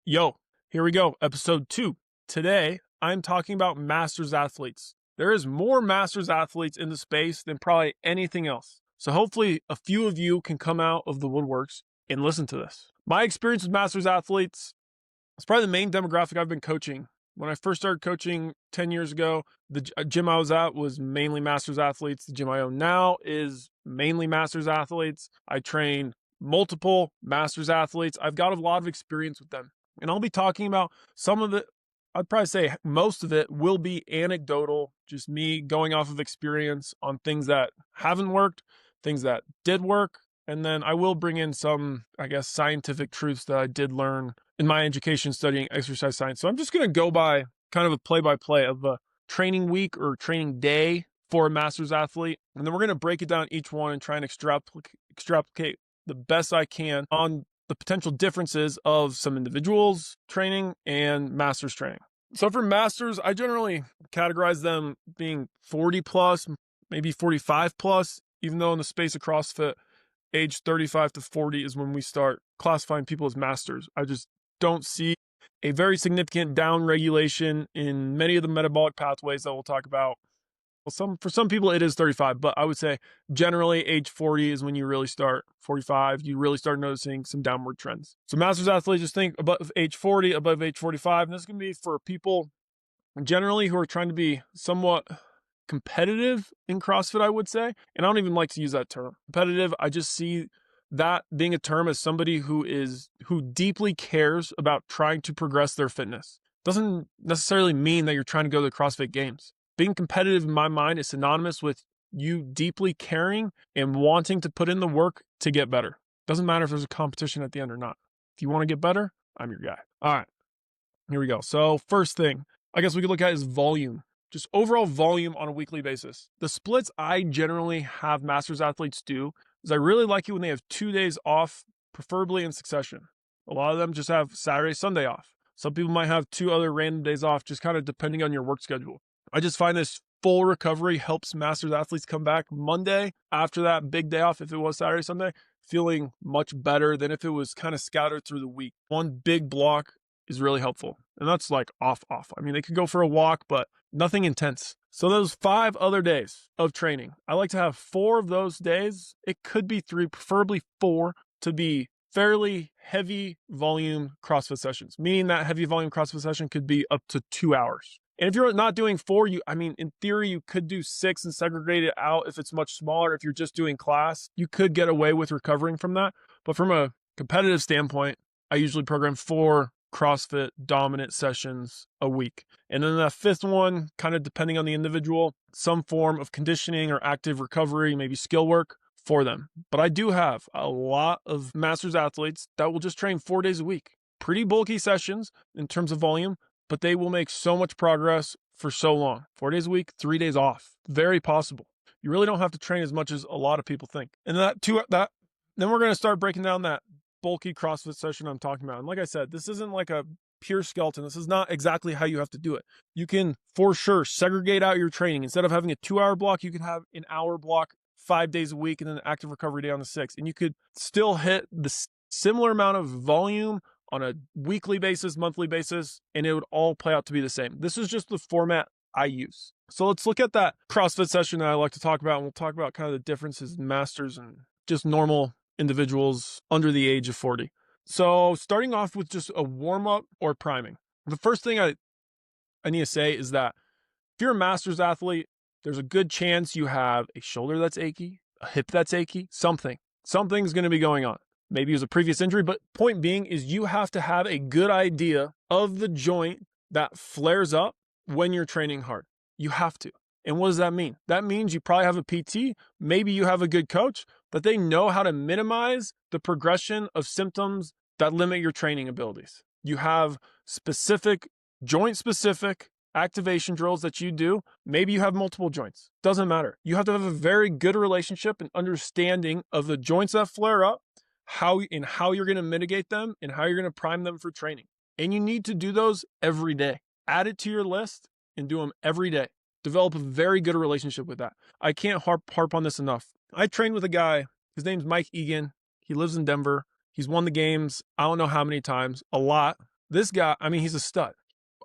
Yo, here we go. Episode 2. Today, I'm talking about masters athletes. There is more masters athletes in the space than probably anything else. So hopefully a few of you can come out of the woodworks and listen to this. My experience with masters athletes is probably the main demographic I've been coaching. When I first started coaching 10 years ago, the gym I was at was mainly masters athletes. The gym I own now is mainly masters athletes. I train multiple masters athletes. I've got a lot of experience with them. And I'll be talking about some of it. I'd probably say most of it will be anecdotal, just me going off of experience on things that haven't worked, things that did work. And then I will bring in some, scientific truths that I did learn in my education studying exercise science. So I'm just going to go by kind of a play-by-play of a training week or training day for a master's athlete. And then we're going to break it down each one and try and extrapolate the best I can on the potential differences of some individuals training and masters training. So for masters, I generally categorize them being 40 plus, maybe 45 plus, even though in the space of CrossFit, age 35 to 40 is when we start classifying people as masters. I just don't see a very significant down regulation in many of the metabolic pathways that we'll talk about. Well, for some people it is 35, but I would say generally age 40 is when you really start, 45, you really start noticing some downward trends. So masters athletes, just think above age 40, above age 45, and this is going to be for people generally who are trying to be somewhat competitive in CrossFit, I would say. And I don't even like to use that term. Competitive, I just see that being a term as somebody who deeply cares about trying to progress their fitness. Doesn't necessarily mean that you're trying to go to the CrossFit Games. Being competitive in my mind is synonymous with you deeply caring and wanting to put in the work to get better. Doesn't matter if there's a competition at the end or not. If you want to get better, I'm your guy. All right, here we go. So first thing, I guess we could look at is volume. Just overall volume on a weekly basis. The splits I generally have masters athletes do is I really like it when they have 2 days off, preferably in succession. A lot of them just have Saturday, Sunday off. Some people might have 2 other random days off, just kind of depending on your work schedule. I just find this full recovery helps masters athletes come back Monday after that big day off, if it was Saturday, Sunday, feeling much better than if it was kind of scattered through the week. One big block is really helpful. And that's like off. I mean, they could go for a walk, but nothing intense. So those 5 other days of training, I like to have 4 of those days. It could be 3, preferably 4, to be fairly heavy volume CrossFit sessions, meaning that heavy volume CrossFit session could be up to 2 hours. And if you're not doing 4, in theory, you could do 6 and segregate it out if it's much smaller. If you're just doing class, you could get away with recovering from that. But from a competitive standpoint, I usually program 4 CrossFit dominant sessions a week. And then that 5th one, kind of depending on the individual, some form of conditioning or active recovery, maybe skill work for them. But I do have a lot of masters athletes that will just train 4 days a week. Pretty bulky sessions in terms of volume, but they will make so much progress for so long. 4 days a week, 3 days off. Very possible. You really don't have to train as much as a lot of people think. And then we're going to start breaking down that bulky CrossFit session I'm talking about. And like I said, this isn't like a pure skeleton. This is not exactly how you have to do it. You can for sure segregate out your training. Instead of having a 2-hour block, you can have an hour block 5 days a week and then an active recovery day on the 6th. And you could still hit the similar amount of volume on a weekly basis, monthly basis, and it would all play out to be the same. This is just the format I use. So let's look at that CrossFit session that I like to talk about, and we'll talk about kind of the differences in masters and just normal individuals under the age of 40. So starting off with just a warm-up or priming. The first thing I need to say is that if you're a masters athlete, there's a good chance you have a shoulder that's achy, a hip that's achy, something's going to be going on. Maybe it was a previous injury, but point being is you have to have a good idea of the joint that flares up when you're training hard. You have to. And what does that mean? That means you probably have a PT, maybe you have a good coach, but they know how to minimize the progression of symptoms that limit your training abilities. You have joint-specific activation drills that you do. Maybe you have multiple joints. Doesn't matter. You have to have a very good relationship and understanding of the joints that flare up, how you're going to mitigate them, and how you're going to prime them for training. And you need to do those every day. Add it to your list and do them every day. Develop a very good relationship with that. I can't harp on this enough. I trained with a guy, his name's Mike Egan. He lives in Denver. He's won the games, I don't know how many times, a lot. This guy, I mean, he's a stud.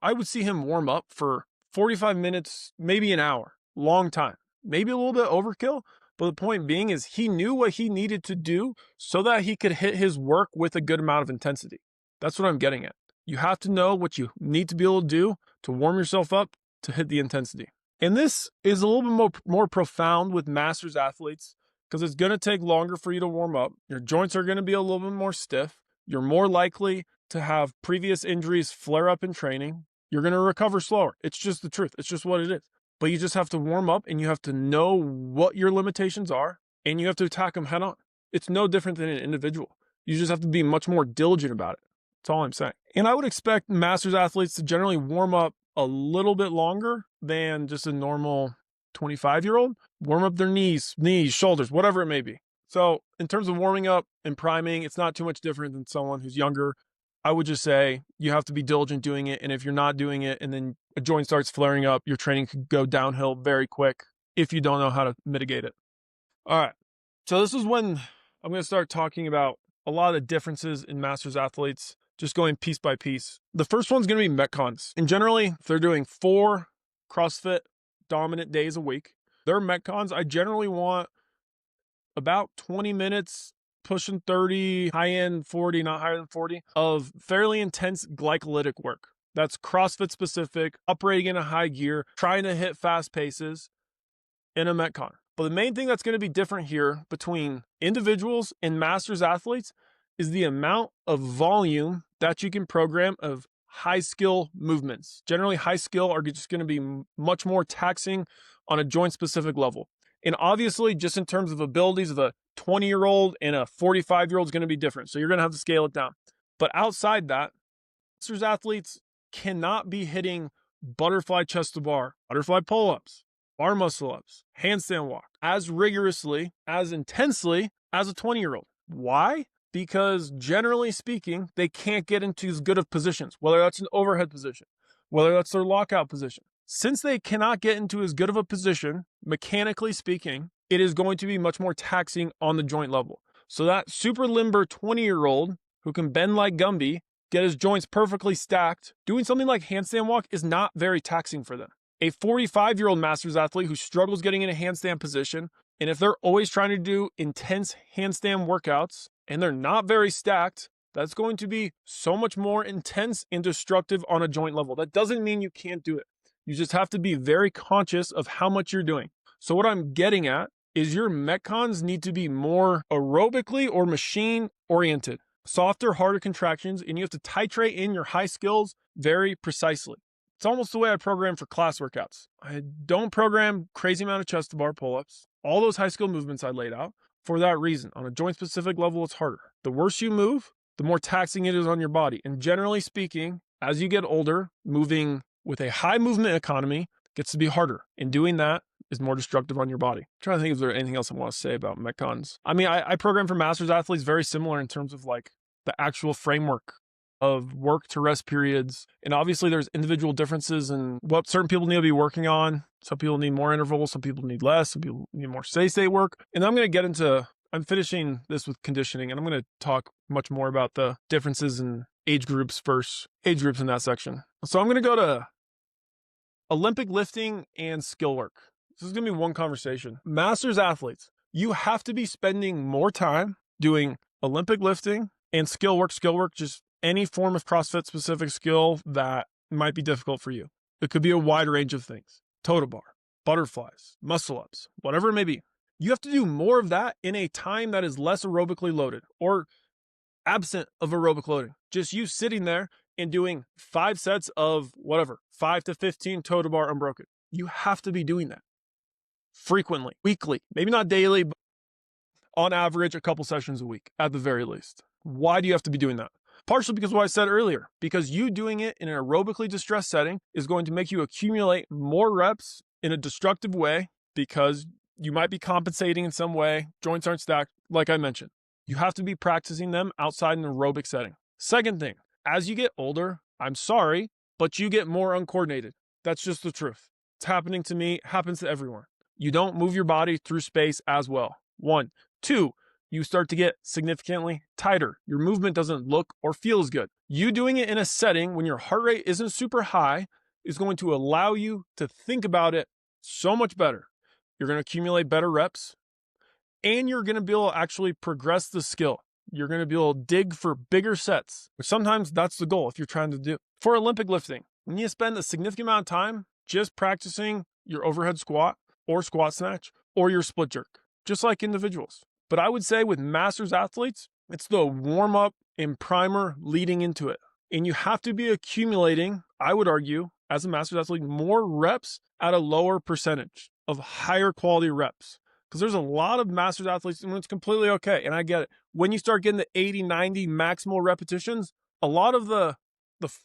I would see him warm up for 45 minutes, maybe an hour, long time, maybe a little bit overkill. But the point being is he knew what he needed to do so that he could hit his work with a good amount of intensity. That's what I'm getting at. You have to know what you need to be able to do to warm yourself up to hit the intensity. And this is a little bit more profound with masters athletes because it's going to take longer for you to warm up. Your joints are going to be a little bit more stiff. You're more likely to have previous injuries flare up in training. You're going to recover slower. It's just the truth. It's just what it is. But you just have to warm up and you have to know what your limitations are and you have to attack them head on. It's no different than an individual. You just have to be much more diligent about it. That's all I'm saying. And I would expect masters athletes to generally warm up a little bit longer than just a normal 25-year-old. Warm up their knees, shoulders, whatever it may be. So in terms of warming up and priming, it's not too much different than someone who's younger. I would just say you have to be diligent doing it. And if you're not doing it and then a joint starts flaring up, your training could go downhill very quick if you don't know how to mitigate it. All right. So this is when I'm going to start talking about a lot of the differences in masters athletes, just going piece by piece. The first one's going to be Metcons. And generally, if they're doing 4 CrossFit dominant days a week, their Metcons, I generally want about 20 minutes, pushing 30, high end 40, not higher than 40, of fairly intense glycolytic work. That's CrossFit specific, operating in a high gear, trying to hit fast paces in a Metcon. But the main thing that's going to be different here between individuals and masters athletes is the amount of volume that you can program of high skill movements. Generally, high skill are just going to be much more taxing on a joint specific level. And obviously, just in terms of abilities of a 20-year-old and a 45-year-old is going to be different. So you're going to have to scale it down. But outside that, masters athletes cannot be hitting butterfly chest to bar, butterfly pull-ups, bar muscle-ups, handstand walk as rigorously, as intensely as a 20-year-old. Why? Because generally speaking, they can't get into as good of positions, whether that's an overhead position, whether that's their lockout position. Since they cannot get into as good of a position, mechanically speaking, it is going to be much more taxing on the joint level. So that super limber 20-year-old who can bend like Gumby, get his joints perfectly stacked, doing something like handstand walk is not very taxing for them. A 45-year-old masters athlete who struggles getting in a handstand position, and if they're always trying to do intense handstand workouts and they're not very stacked, that's going to be so much more intense and destructive on a joint level. That doesn't mean you can't do it. You just have to be very conscious of how much you're doing. So what I'm getting at is your Metcons need to be more aerobically or machine oriented, softer, harder contractions, and you have to titrate in your high skills very precisely. It's almost the way I program for class workouts. I don't program crazy amount of chest to bar pull-ups, all those high skill movements I laid out for that reason. On a joint specific level, it's harder. The worse you move, the more taxing it is on your body. And generally speaking, as you get older, moving with a high movement economy gets to be harder. And doing that is more destructive on your body. I'm trying to think if there's anything else I want to say about Metcons. I mean, I program for masters athletes very similar in terms of like the actual framework of work to rest periods. And obviously there's individual differences in what certain people need to be working on. Some people need more intervals, some people need less, some people need more steady state work. And I'm going to get into, I'm finishing this with conditioning, and I'm going to talk much more about the differences in age groups first, age groups in that section. So I'm going to go to Olympic lifting and skill work. This is going to be one conversation. Masters athletes, you have to be spending more time doing Olympic lifting and skill work, just any form of CrossFit specific skill that might be difficult for you. It could be a wide range of things. Total bar, butterflies, muscle ups, whatever it may be. You have to do more of that in a time that is less aerobically loaded or absent of aerobic loading. Just you sitting there and doing 5 sets of whatever, 5 to 15 total bar unbroken. You have to be doing that frequently, weekly, maybe not daily, but on average, a couple sessions a week at the very least. Why do you have to be doing that? Partially because of what I said earlier, because you doing it in an aerobically distressed setting is going to make you accumulate more reps in a destructive way because you might be compensating in some way. Joints aren't stacked, like I mentioned. You have to be practicing them outside an aerobic setting. Second thing, as you get older, I'm sorry, but you get more uncoordinated. That's just the truth. It's happening to me, happens to everyone. You don't move your body through space as well. 1. 2, you start to get significantly tighter. Your movement doesn't look or feel as good. You doing it in a setting when your heart rate isn't super high is going to allow you to think about it so much better. You're going to accumulate better reps, and you're going to be able to actually progress the skill. You're going to be able to dig for bigger sets, which sometimes that's the goal if you're trying to do. For Olympic lifting, when you spend a significant amount of time just practicing your overhead squat or squat snatch or your split jerk, just like individuals. But I would say with masters athletes, it's the warm up and primer leading into it. And you have to be accumulating, I would argue, as a masters athlete, more reps at a lower percentage of higher quality reps. Because there's a lot of masters athletes and it's completely okay. And I get it. When you start getting the 80, 90 maximal repetitions, a lot of the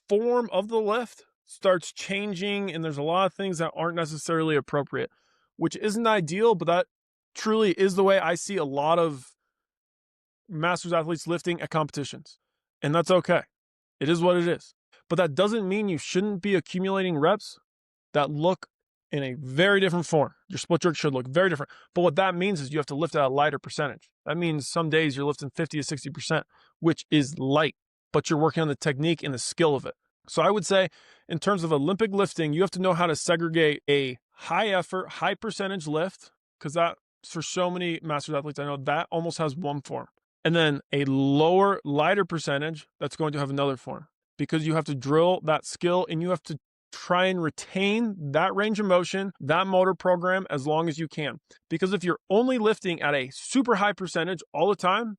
form of the lift starts changing, and there's a lot of things that aren't necessarily appropriate, which isn't ideal, but that truly is the way I see a lot of masters athletes lifting at competitions. And that's okay. It is what it is. But that doesn't mean you shouldn't be accumulating reps that look in a very different form. Your split jerk should look very different. But what that means is you have to lift at a lighter percentage. That means some days you're lifting 50 to 60%, which is light, but you're working on the technique and the skill of it. So I would say in terms of Olympic lifting, you have to know how to segregate a high effort, high percentage lift, because that for so many masters athletes, I know that almost has one form. And then a lower, lighter percentage that's going to have another form, because you have to drill that skill and you have to try and retain that range of motion, that motor program as long as you can. Because if you're only lifting at a super high percentage all the time,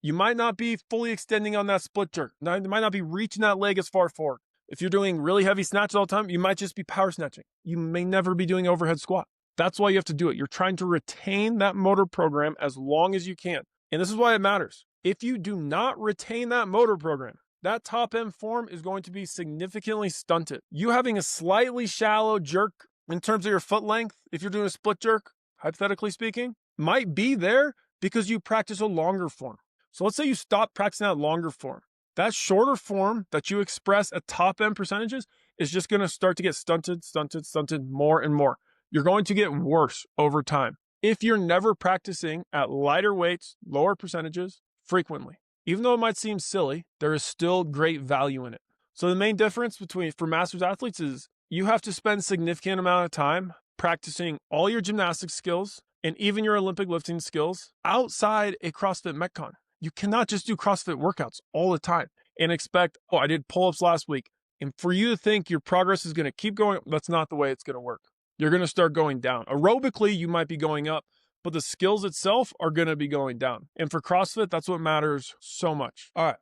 you might not be fully extending on that split jerk. You might not be reaching that leg as far forward. If you're doing really heavy snatches all the time, you might just be power snatching. You may never be doing overhead squat. That's why you have to do it. You're trying to retain that motor program as long as you can. And this is why it matters. If you do not retain that motor program, that top end form is going to be significantly stunted. You having a slightly shallow jerk in terms of your foot length, if you're doing a split jerk, hypothetically speaking, might be there because you practice a longer form. So let's say you stop practicing that longer form. That shorter form that you express at top end percentages is just going to start to get stunted more and more. You're going to get worse over time if you're never practicing at lighter weights, lower percentages frequently. Even though it might seem silly, there is still great value in it. So the main difference for masters athletes is you have to spend a significant amount of time practicing all your gymnastics skills and even your Olympic lifting skills outside a CrossFit Metcon. You cannot just do CrossFit workouts all the time and expect, oh, I did pull-ups last week. And for you to think your progress is going to keep going, that's not the way it's going to work. You're going to start going down. Aerobically, you might be going up, but the skills itself are going to be going down. And for CrossFit, that's what matters so much. All right.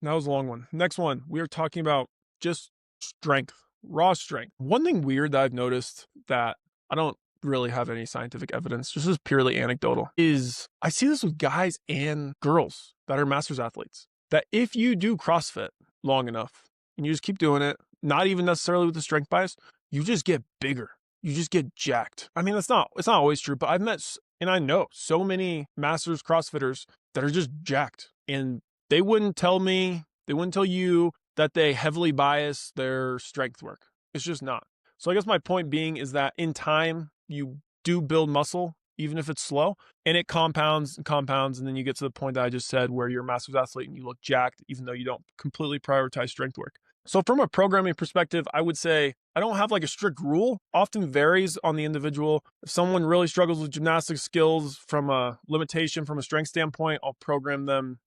That was a long one. Next one, we are talking about just strength, raw strength. One thing weird that I've noticed that I don't really have any scientific evidence, this is purely anecdotal, is I see this with guys and girls that are masters athletes, that if you do CrossFit long enough and you just keep doing it, not even necessarily with the strength bias, you just get bigger. You just get jacked. I mean, it's not always true, but I've met and I know so many masters CrossFitters that are just jacked, and they wouldn't tell you that they heavily bias their strength work. It's just not. So I guess my point being is that in time, you do build muscle, even if it's slow, and it compounds and compounds. And then you get to the point that I just said where you're a master's athlete and you look jacked, even though you don't completely prioritize strength work. So from a programming perspective, I would say I don't have like a strict rule. Often varies on the individual. If someone really struggles with gymnastic skills from a limitation, from a strength standpoint, I'll program them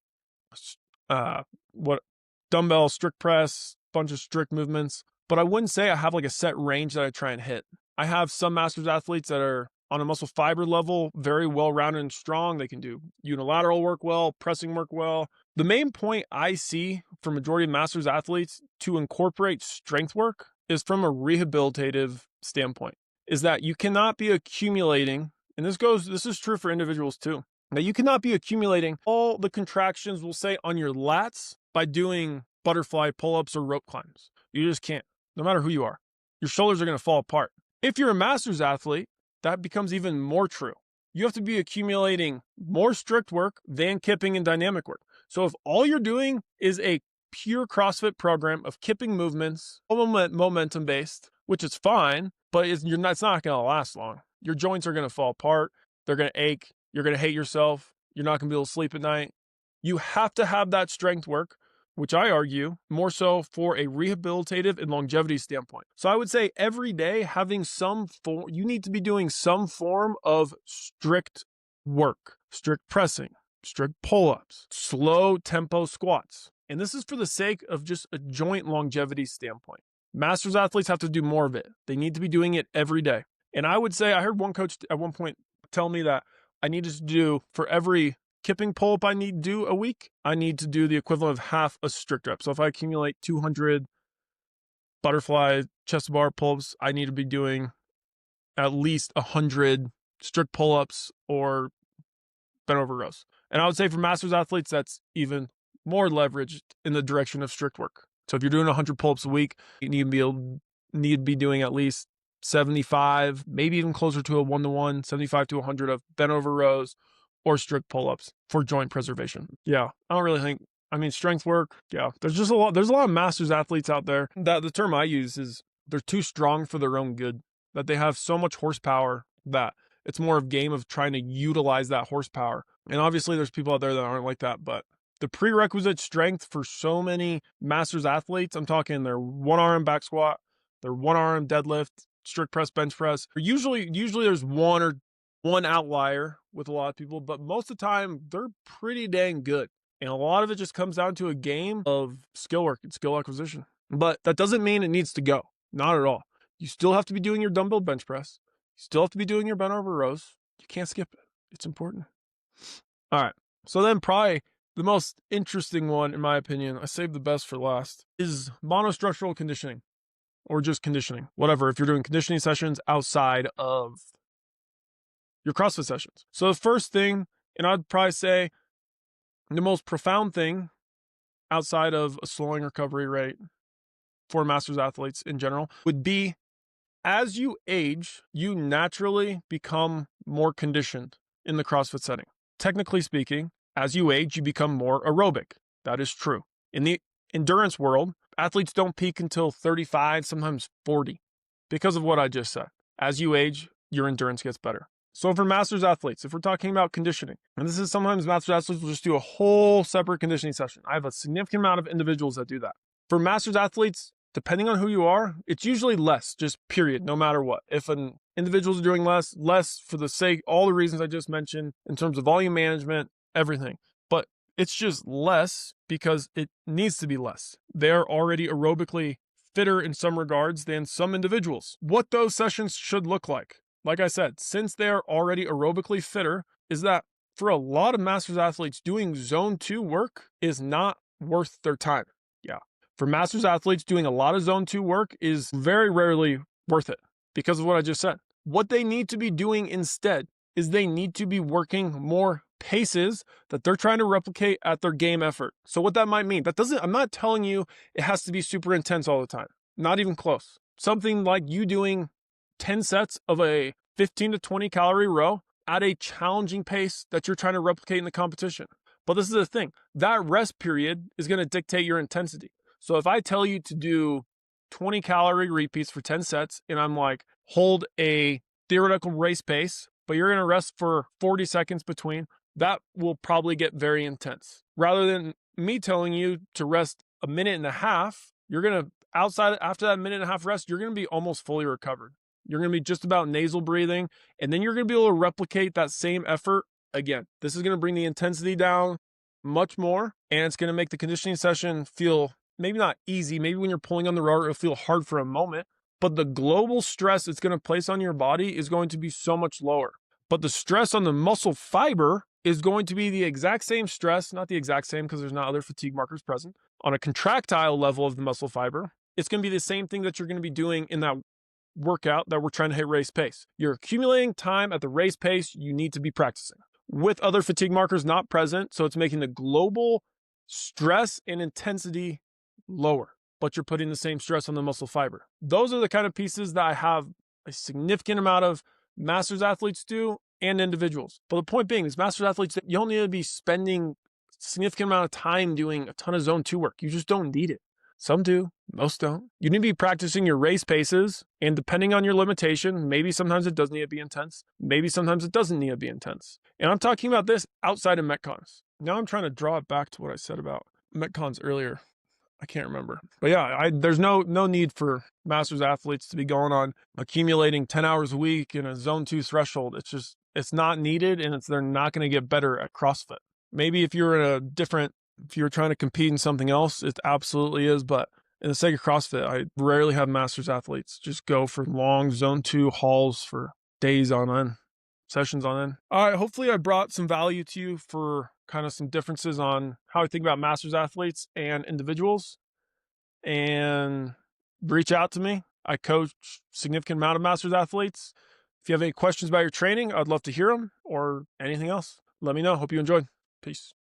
dumbbell, strict press, bunch of strict movements. But I wouldn't say I have like a set range that I try and hit. I have some masters athletes that are on a muscle fiber level, very well-rounded and strong. They can do unilateral work well, pressing work well. The main point I see for majority of masters athletes to incorporate strength work is from a rehabilitative standpoint, is that you cannot be accumulating, and this is true for individuals too, that you cannot be accumulating all the contractions, we'll say, on your lats by doing butterfly pull-ups or rope climbs. You just can't, no matter who you are. Your shoulders are going to fall apart. If you're a masters athlete, that becomes even more true. You have to be accumulating more strict work than kipping and dynamic work. So if all you're doing is a pure CrossFit program of kipping movements, momentum based, which is fine, but it's not going to last long. Your joints are going to fall apart. They're going to ache. You're going to hate yourself. You're not going to be able to sleep at night. You have to have that strength work, which I argue more so for a rehabilitative and longevity standpoint. So I would say every day having you need to be doing some form of strict work, strict pressing, strict pull-ups, slow tempo squats. And this is for the sake of just a joint longevity standpoint. Masters athletes have to do more of it. They need to be doing it every day. And I would say, I heard one coach at one point tell me that I needed to do, for every kipping pull-up I need to do a week, I need to do the equivalent of half a strict rep. So if I accumulate 200 butterfly chest bar pull-ups, I need to be doing at least 100 strict pull-ups or bent over rows. And I would say for masters athletes, that's even more leveraged in the direction of strict work. So if you're doing 100 pull-ups a week, you need to be doing at least 75, maybe even closer to a 1-to-1, 75 to 100 of bent over rows or strict pull-ups for joint preservation. Yeah, I don't really think, strength work, yeah. There's a lot of masters athletes out there that the term I use is they're too strong for their own good, that they have so much horsepower that it's more of a game of trying to utilize that horsepower. And obviously there's people out there that aren't like that, but the prerequisite strength for so many masters athletes, I'm talking their one arm back squat, their one arm deadlift, strict press, bench press. Usually there's one outlier with a lot of people, but most of the time they're pretty dang good. And a lot of it just comes down to a game of skill work and skill acquisition. But that doesn't mean it needs to go. Not at all. You still have to be doing your dumbbell bench press. You still have to be doing your bent over rows. You can't skip it. It's important. All right. So then probably the most interesting one, in my opinion, I saved the best for last, is monostructural conditioning or just conditioning, whatever, if you're doing conditioning sessions outside of your CrossFit sessions. So the first thing, and I'd probably say the most profound thing outside of a slowing recovery rate for masters athletes in general would be, as you age, you naturally become more conditioned in the CrossFit setting. Technically speaking, as you age, you become more aerobic. That is true. In the endurance world, athletes don't peak until 35, sometimes 40, because of what I just said. As you age, your endurance gets better. So for masters athletes, if we're talking about conditioning, and this is sometimes masters athletes will just do a whole separate conditioning session. I have a significant amount of individuals that do that. For masters athletes, depending on who you are, it's usually less, just period, no matter what. If an individual's doing less for the sake, all the reasons I just mentioned in terms of volume management, everything. But it's just less because it needs to be less. They're already aerobically fitter in some regards than some individuals. What those sessions should look like I said, since they're already aerobically fitter, is that for a lot of masters athletes, doing zone 2 work is not worth their time. Yeah. For masters athletes, doing a lot of zone 2 work is very rarely worth it because of what I just said. What they need to be doing instead is they need to be working more paces that they're trying to replicate at their game effort. So what that might mean, I'm not telling you it has to be super intense all the time. Not even close. Something like you doing 10 sets of a 15 to 20 calorie row at a challenging pace that you're trying to replicate in the competition. But this is the thing, that rest period is going to dictate your intensity. So if I tell you to do 20 calorie repeats for 10 sets, and I'm like, hold a theoretical race pace, but you're going to rest for 40 seconds between, that will probably get very intense. Rather than me telling you to rest a minute and a half, you're going to, after that minute and a half rest, you're going to be almost fully recovered. You're going to be just about nasal breathing, and then you're going to be able to replicate that same effort again. This is going to bring the intensity down much more, and it's going to make the conditioning session feel maybe not easy. Maybe when you're pulling on the rower, it'll feel hard for a moment, but the global stress it's going to place on your body is going to be so much lower. But the stress on the muscle fiber is going to be the exact same stress, not the exact same because there's not other fatigue markers present. On a contractile level of the muscle fiber, it's going to be the same thing that you're going to be doing in that workout that we're trying to hit race pace. You're accumulating time at the race pace you need to be practicing with other fatigue markers not present. So it's making the global stress and intensity lower, but you're putting the same stress on the muscle fiber. Those are the kind of pieces that I have a significant amount of masters athletes do and individuals. But the point being is masters athletes, you don't need to be spending a significant amount of time doing a ton of zone 2 work. You just don't need it. Some do, most don't. You need to be practicing your race paces, and depending on your limitation, maybe sometimes it does need to be intense. Maybe sometimes it doesn't need to be intense. And I'm talking about this outside of Metcons. Now I'm trying to draw it back to what I said about Metcons earlier. I can't remember. But yeah, there's no need for masters athletes to be going on accumulating 10 hours a week in a zone 2 threshold. It's not needed, and they're not going to get better at CrossFit. Maybe if you're if you're trying to compete in something else, it absolutely is. But in the sake of CrossFit, I rarely have masters athletes just go for long zone 2 hauls for days on end, sessions on end. All right, hopefully I brought some value to you for kind of some differences on how I think about masters athletes and individuals. And reach out to me. I coach significant amount of masters athletes. If you have any questions about your training, I'd love to hear them, or anything else. Let me know. Hope you enjoyed. Peace.